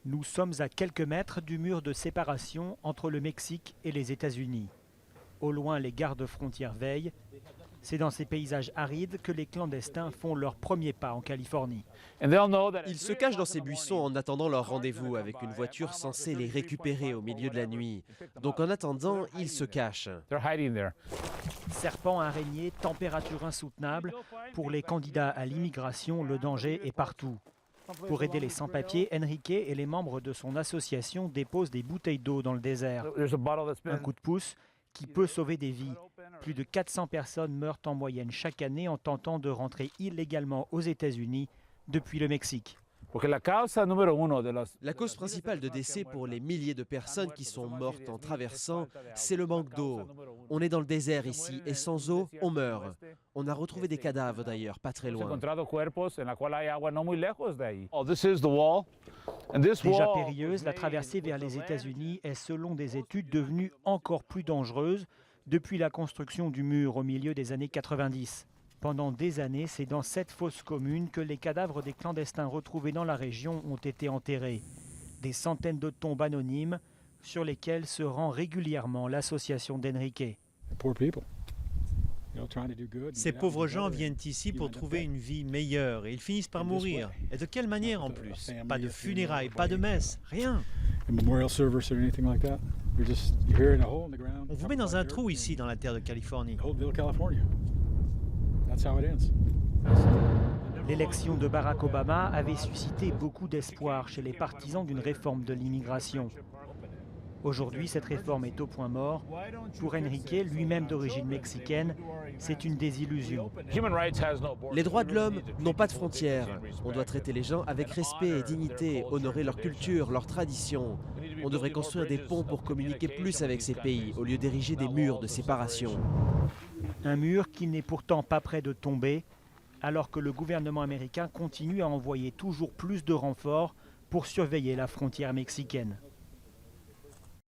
Nous sommes à quelques mètres du mur de séparation entre le Mexique et les États-Unis. Au loin, les gardes-frontières veillent. C'est dans ces paysages arides que les clandestins font leur premier pas en Californie. Ils se cachent dans ces buissons en attendant leur rendez-vous avec une voiture censée les récupérer au milieu de la nuit. Donc en attendant, ils se cachent. Serpents, araignées, température insoutenable. Pour les candidats à l'immigration, le danger est partout. Pour aider les sans-papiers, Enrique et les membres de son association déposent des bouteilles d'eau dans le désert. Un coup de pouce qui peut sauver des vies. Plus de 400 personnes meurent en moyenne chaque année en tentant de rentrer illégalement aux États-Unis depuis le Mexique. La cause principale de décès pour les milliers de personnes qui sont mortes en traversant, c'est le manque d'eau. On est dans le désert ici et sans eau, on meurt. On a retrouvé des cadavres d'ailleurs, pas très loin. Déjà périlleuse, la traversée vers les États-Unis est selon des études devenue encore plus dangereuse depuis la construction du mur au milieu des années 90. Pendant des années, c'est dans cette fosse commune que les cadavres des clandestins retrouvés dans la région ont été enterrés. Des centaines de tombes anonymes sur lesquelles se rend régulièrement l'association d'Enrique. Ces pauvres gens viennent ici pour trouver une vie meilleure et ils finissent par mourir. Et de quelle manière en plus? Pas de funérailles, pas de messe, rien. On vous met dans un trou ici dans la terre de Californie. L'élection de Barack Obama avait suscité beaucoup d'espoir chez les partisans d'une réforme de l'immigration. Aujourd'hui, cette réforme est au point mort. Pour Enrique, lui-même d'origine mexicaine, c'est une désillusion. Les droits de l'homme n'ont pas de frontières. On doit traiter les gens avec respect et dignité, honorer leur culture, leurs traditions. On devrait construire des ponts pour communiquer plus avec ces pays, au lieu d'ériger des murs de séparation. Un mur qui n'est pourtant pas près de tomber, alors que le gouvernement américain continue à envoyer toujours plus de renforts pour surveiller la frontière mexicaine.